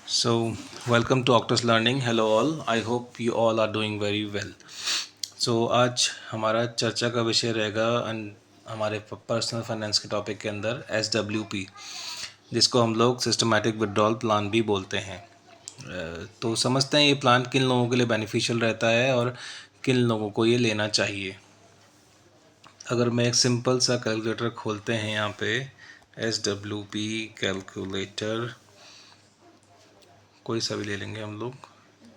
So, welcome to Octus Learning. Hello all. I hope you all are doing very well. So, आज हमारा चर्चा का विषय रहेगा हमारे पर्सनल फाइनेंस के टॉपिक के अंदर SWP, जिसको हम लोग सिस्टमैटिक विड्रॉल प्लान भी बोलते हैं। तो समझते हैं ये प्लान किन लोगों के लिए बेनिफिशियल रहता है और किन लोगों को ये लेना चाहिए। अगर मैं एक सिंपल सा कैलकुलेटर खोलते हैं यहाँ पे, SWP कैलकुलेटर कोई सा भी ले लेंगे हम लोग,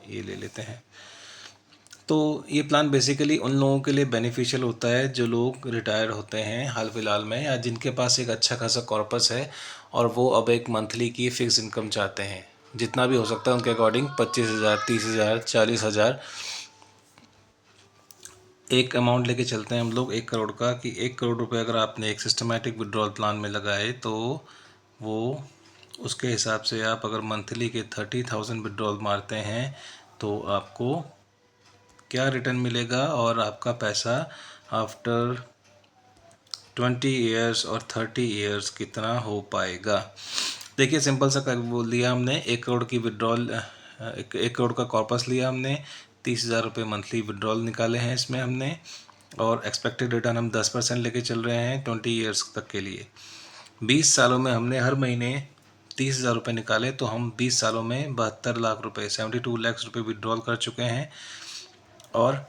ये ले लेते हैं। तो ये प्लान बेसिकली उन लोगों के लिए बेनिफिशियल होता है जो लोग रिटायर होते हैं हाल फिलहाल में, या जिनके पास एक अच्छा खासा कॉर्पस है और वो अब एक मंथली की फ़िक्स इनकम चाहते हैं, जितना भी हो सकता है उनके अकॉर्डिंग, 25,000, 30,000, 40,000। एक अमाउंट लेके चलते हैं हम लोग 1 करोड़ का, कि 1 करोड़ रुपए अगर आपने एक सिस्टमैटिक विड्रॉल प्लान में लगाए तो वो उसके हिसाब से आप अगर मंथली के 30,000 विड्रॉल मारते हैं तो आपको क्या रिटर्न मिलेगा और आपका पैसा आफ्टर 20 ईयर्स और 30 ईयर्स कितना हो पाएगा। देखिए, सिंपल सा कर बोल दिया हमने। 1 करोड़ की विड्रॉल, 1 करोड़ का कॉर्पस लिया हमने, 30,000 रुपये मंथली विड्रॉल निकाले हैं इसमें हमने, और एक्सपेक्टेड रिटर्न हम 10% लेके चल रहे हैं 20 ईयर्स तक के लिए। 20 सालों में हमने हर महीने 30,000 रुपये निकाले, तो हम 20 सालों में 72 लाख रुपये, 72 लाख रुपये विड्रॉल कर चुके हैं। और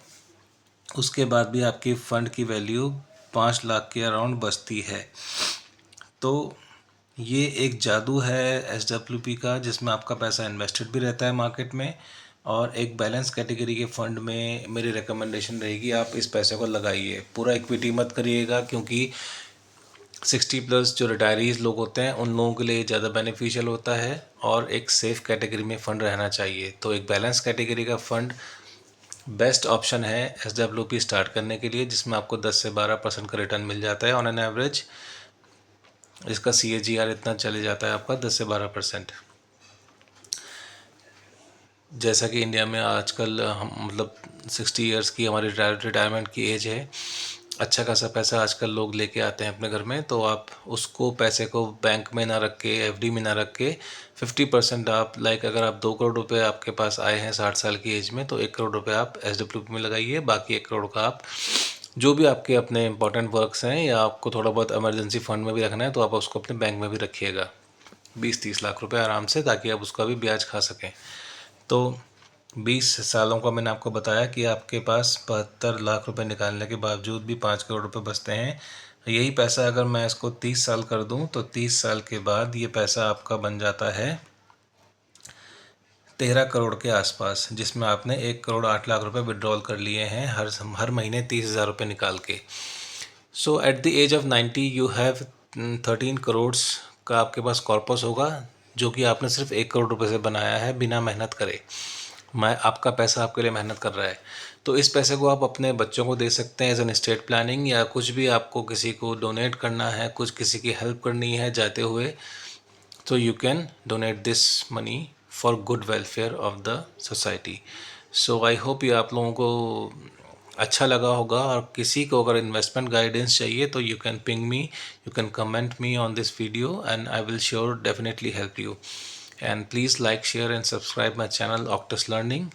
उसके बाद भी आपकी फ़ंड की वैल्यू 5 लाख के अराउंड बचती है। तो ये एक जादू है SWP का, जिसमें आपका पैसा इन्वेस्टेड भी रहता है मार्केट में, और एक बैलेंस कैटेगरी के फ़ंड में मेरी रिकमेंडेशन रहेगी आप इस पैसे को लगाइए। पूरा इक्विटी मत करिएगा, क्योंकि 60+ जो रिटायरीज़ लोग होते हैं उन लोगों के लिए ज़्यादा बेनिफिशियल होता है, और एक सेफ़ कैटेगरी में फ़ंड रहना चाहिए। तो एक बैलेंस कैटेगरी का फ़ंड बेस्ट ऑप्शन है SWP स्टार्ट करने के लिए, जिसमें आपको 10 से 12% का रिटर्न मिल जाता है ऑन एन एवरेज। इसका CAGR इतना चले जाता है आपका 10 से 12%। जैसा कि इंडिया में आजकल हम मतलब 60 ईयर्स की हमारी रिटायरमेंट की एज है, अच्छा खासा पैसा आजकल लोग लेके आते हैं अपने घर में। तो आप उसको पैसे को बैंक में ना रख के, FD में ना रख के, 50% आप, लाइक अगर आप 2 करोड़ रुपए आपके पास आए हैं 60 साल की एज में, तो 1 करोड़ रुपए आप SWP में लगाइए। बाकी 1 करोड़ का आप जो भी आपके अपने इंपॉर्टेंट वर्क्स हैं, या आपको थोड़ा बहुत इमरजेंसी फंड में भी रखना है, तो आप उसको अपने बैंक में भी रखिएगा 20-30 लाख रुपए आराम से, ताकि आप उसका भी ब्याज खा सकें। तो 20 सालों का मैंने आपको बताया कि आपके पास 72 लाख रुपए निकालने के बावजूद भी 5 करोड़ रुपए बचते हैं। यही पैसा अगर मैं इसको 30 साल कर दूं, तो 30 साल के बाद ये पैसा आपका बन जाता है 13 करोड़ के आसपास, जिसमें आपने 1 करोड़ 8 लाख रुपए विड्रॉल कर लिए हैं हर महीने 30,000 रुपये निकाल के। So at the age of 90 you have 13 crore का आपके पास कॉर्पस होगा, जो कि आपने सिर्फ 1 करोड़ रुपये से बनाया है बिना मेहनत करे। मैं आपका पैसा आपके लिए मेहनत कर रहा है। तो इस पैसे को आप अपने बच्चों को दे सकते हैं एज एन एस्टेट प्लानिंग, या कुछ भी आपको किसी को डोनेट करना है, कुछ किसी की हेल्प करनी है जाते हुए, तो you can donate this money for good welfare of the society. So I hope ये आप लोगों को अच्छा लगा होगा, और किसी को अगर इन्वेस्टमेंट गाइडेंस चाहिए तो you can ping me, you can comment me on this video, and I will sure definitely help you. And please like, share and subscribe my channel Octus Learning.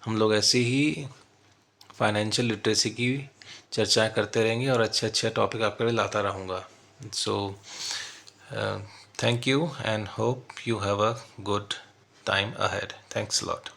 हम लोग ऐसे ही फाइनेंशियल लिटरेसी की चर्चाएं करते रहेंगे, और अच्छे अच्छे टॉपिक आपके लिए लाता रहूँगा। So thank you, and hope you have a good time ahead. Thanks a lot.